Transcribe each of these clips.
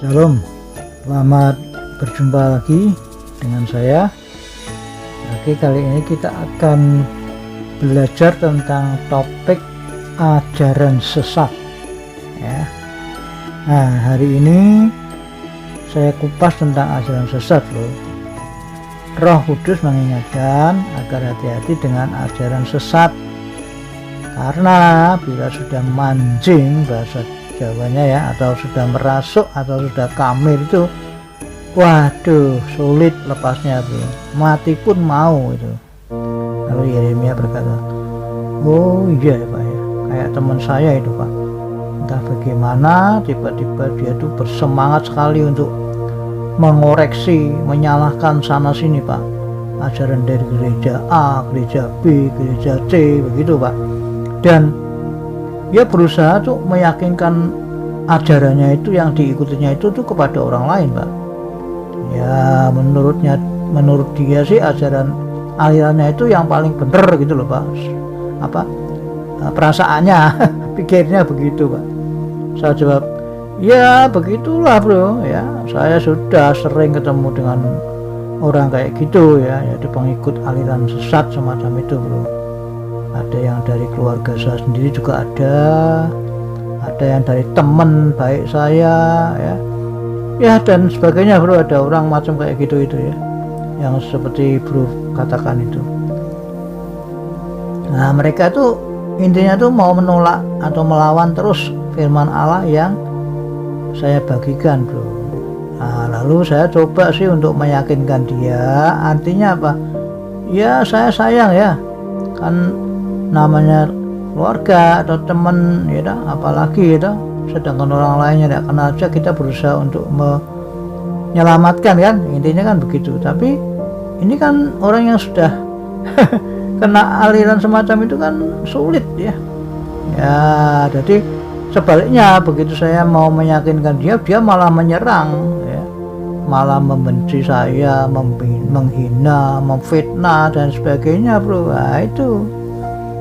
Shalom, selamat berjumpa lagi dengan saya. Oke, kali ini kita akan belajar tentang topik ajaran sesat ya. Nah, hari ini saya kupas tentang ajaran sesat loh. Roh Kudus mengingatkan agar hati-hati dengan ajaran sesat, karena bila sudah mancing bahasa Jawanya ya, atau sudah merasuk atau sudah kamir itu, waduh, sulit lepasnya bro, mati pun mau itu. Lalu Yeremia berkata, oh iya ya Pak ya, kayak teman saya itu Pak, entah bagaimana tiba-tiba dia tuh bersemangat sekali untuk mengoreksi, menyalahkan sana sini Pak, ajaran dari gereja A, gereja B, gereja C, begitu Pak. Dan dia berusaha tuh meyakinkan ajarannya itu, yang diikutinya itu tuh kepada orang lain Pak. Ya menurut dia sih ajaran alirannya itu yang paling benar gitu loh Pak. Apa perasaannya pikirnya begitu Pak. Saya jawab, ya begitulah bro ya, saya sudah sering ketemu dengan orang kayak gitu ya, yaitu pengikut aliran sesat semacam itu bro. Ada yang dari keluarga saya sendiri juga ada yang dari teman baik saya ya dan sebagainya bro. Ada orang macam kayak gitu itu ya, yang seperti bro katakan itu. Nah, mereka tuh intinya tuh mau menolak atau melawan terus firman Allah yang saya bagikan bro. Nah, lalu saya coba sih untuk meyakinkan dia, artinya apa ya, saya sayang ya, kan namanya keluarga atau teman ya dah, apalagi ya dah, sedangkan orang lainnya tidak kenal aja kita berusaha untuk menyelamatkan kan, intinya kan begitu. Tapi ini kan orang yang sudah kena aliran semacam itu kan sulit ya. Jadi sebaliknya, begitu saya mau meyakinkan dia malah menyerang ya, malah membenci saya, menghina, memfitnah dan sebagainya bro.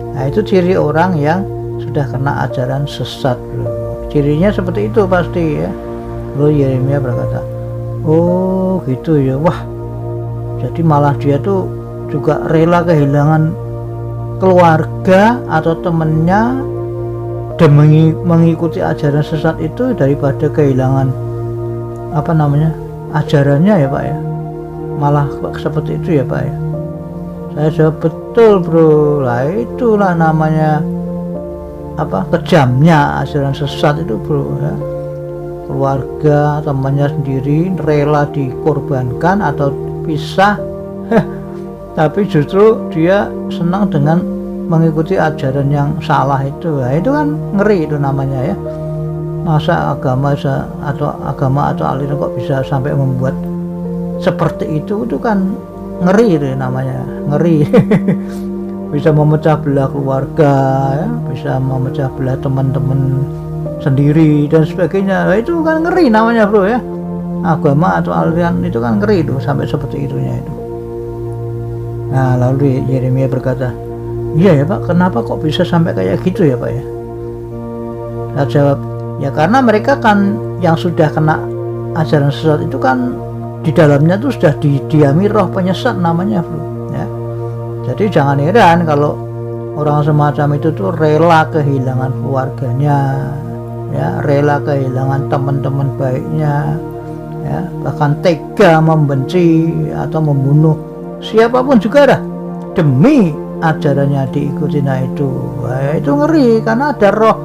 Nah itu ciri orang yang sudah kena ajaran sesat bro. Cirinya seperti itu pasti ya. Lalu Yeremia berkata, oh gitu ya, wah jadi malah dia tuh juga rela kehilangan keluarga atau temennya demi mengikuti ajaran sesat itu daripada kehilangan ajarannya ya Pak ya. Malah seperti itu ya Pak ya. Saya jawab, betul bro, lah itulah namanya kejamnya ajaran sesat itu bro ya. Keluarga, temannya sendiri rela dikorbankan atau pisah tapi justru dia senang dengan mengikuti ajaran yang salah itu. Nah, itu kan ngeri itu namanya ya. Masa agama atau aliran kok bisa sampai membuat seperti itu kan ngeri itu namanya, ngeri. Bisa memecah belah keluarga ya, bisa memecah belah teman-teman sendiri dan sebagainya. Nah, itu kan ngeri namanya bro ya. Agama atau aliran itu kan ngeri itu sampai seperti itunya itu. Nah lalu Yeremia berkata, iya ya Pak, kenapa kok bisa sampai kayak gitu ya Pak ya? Saya jawab, ya karena mereka kan yang sudah kena ajaran sesat itu kan di dalamnya tuh sudah didiami roh penyesat namanya bro ya. Jadi jangan heran kalau orang semacam itu tuh rela kehilangan keluarganya ya, rela kehilangan teman-teman baiknya ya, bahkan tega membenci atau membunuh siapapun juga dah demi ajarannya diikuti. Nah itu itu ngeri, karena ada roh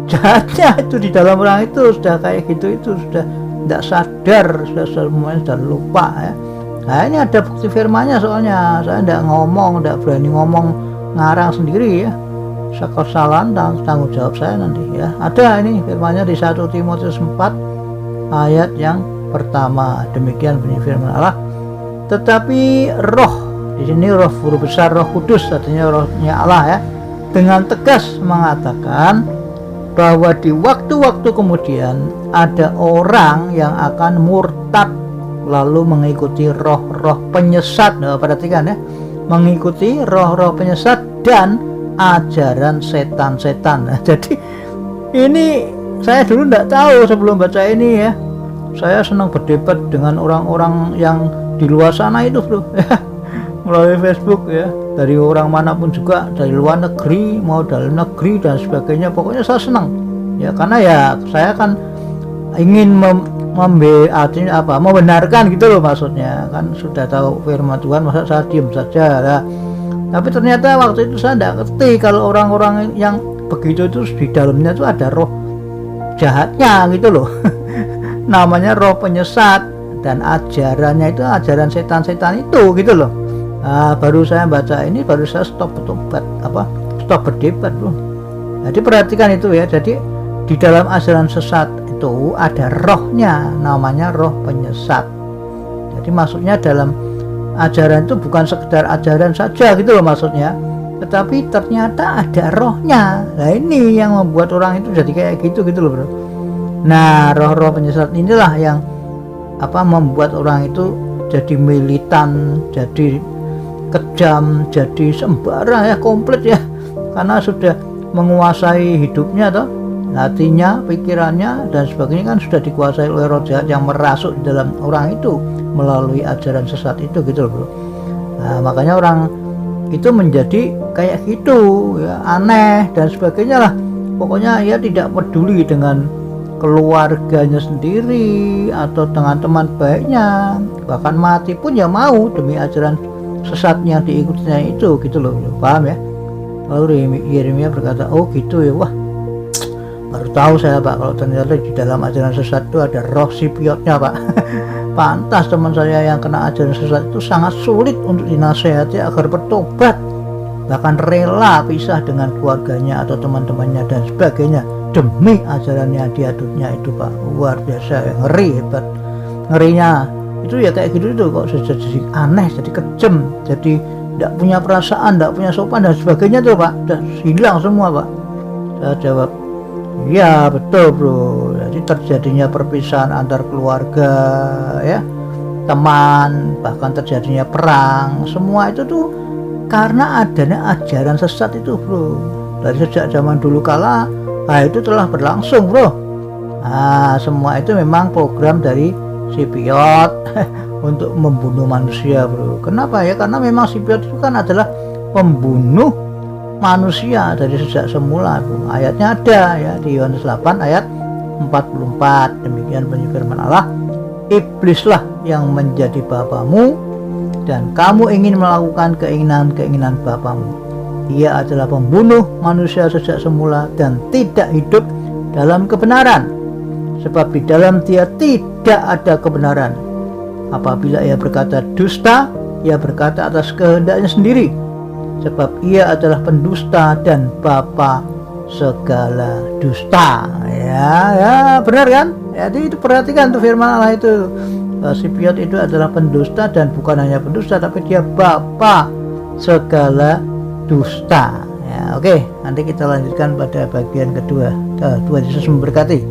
jahatnya itu di dalam orang itu, sudah kayak gitu, itu sudah tidak sadar, sudah semuanya sudah lupa ya. Nah ini ada bukti firmannya, soalnya saya tidak berani ngomong ngarang sendiri ya, kesalahan tanggung jawab saya nanti ya. Ada ini firmannya di 1 Timotius 4 ayat yang pertama, demikian bunyi firman Allah, tetapi roh, di sini roh guru besar Roh Kudus, artinya rohnya Allah ya, dengan tegas mengatakan bahwa di waktu-waktu kemudian ada orang yang akan murtad lalu mengikuti roh-roh penyesat. Nah, perhatikan ya, mengikuti roh-roh penyesat dan ajaran setan-setan. Nah, jadi ini saya dulu tidak tahu sebelum baca ini ya, saya senang berdebat dengan orang-orang yang di luar sana itu bro melalui Facebook ya, dari orang manapun juga, dari luar negeri mau dalam negeri dan sebagainya. Pokoknya saya senang ya, karena ya saya kan ingin membenarkan gitu loh, maksudnya kan sudah tahu firman Tuhan, masa saya diem saja lah. Tapi ternyata waktu itu saya tidak ngerti kalau orang-orang yang begitu itu di dalamnya itu ada roh jahatnya gitu loh namanya roh penyesat, dan ajarannya itu ajaran setan-setan itu gitu loh. Baru saya baca ini, baru saya stop berdebat bro. Jadi perhatikan itu ya, jadi di dalam ajaran sesat itu ada rohnya, namanya roh penyesat. Jadi maksudnya dalam ajaran itu bukan sekedar ajaran saja gitu loh maksudnya, tetapi ternyata ada rohnya. Nah ini yang membuat orang itu jadi kayak gitu loh bro. Nah roh-roh penyesat inilah yang membuat orang itu jadi militan, jadi kejam, jadi sembarang ya, komplit ya, karena sudah menguasai hidupnya toh, hatinya, pikirannya dan sebagainya kan sudah dikuasai oleh roh jahat yang merasuk di dalam orang itu melalui ajaran sesat itu gitu loh bro. Nah, makanya orang itu menjadi kayak gitu ya, aneh dan sebagainya lah. Pokoknya ya tidak peduli dengan keluarganya sendiri atau dengan teman baiknya, bahkan mati pun ya mau demi ajaran sesat yang diikutinya itu gitu loh, paham ya. Lalu Yeremia berkata, oh gitu ya, wah baru tahu saya pak kalau ternyata di dalam ajaran sesat itu ada roh sipiotnya pak pantas teman saya yang kena ajaran sesat itu sangat sulit untuk dinasehati agar bertobat, bahkan rela pisah dengan keluarganya atau teman-temannya dan sebagainya demi ajaran yang diadutnya itu pak. Luar biasa ya, ngeri, hebat ngerinya itu ya, kayak gitu itu kok jadi aneh, jadi kejam, jadi tidak punya perasaan, tidak punya sopan dan sebagainya tuh pak, udah hilang semua pak. Saya jawab, ya betul bro. Jadi terjadinya perpisahan antar keluarga ya, teman, bahkan terjadinya perang, semua itu tuh karena adanya ajaran sesat itu bro. Dari sejak zaman dulu kala itu telah berlangsung bro. Semua itu memang program dari sipiot untuk membunuh manusia bro. Kenapa ya? Karena memang sipiot itu kan adalah pembunuh manusia dari sejak semula bro. Ayatnya ada ya di Yohanes 8 ayat 44. Demikian bunyi firman Allah, iblislah yang menjadi bapamu dan kamu ingin melakukan keinginan-keinginan bapamu. Ia adalah pembunuh manusia sejak semula dan tidak hidup dalam kebenaran, sebab di dalam dia tidak ada kebenaran. Apabila ia berkata dusta, ia berkata atas kehendaknya sendiri, sebab ia adalah pendusta dan bapa segala dusta. Ya benar kan? Jadi itu perhatikan tuh firman Allah itu, sipiot itu adalah pendusta, dan bukan hanya pendusta tapi dia bapa segala dusta ya. Oke, nanti kita lanjutkan pada bagian kedua. Tuhan Yesus memberkati.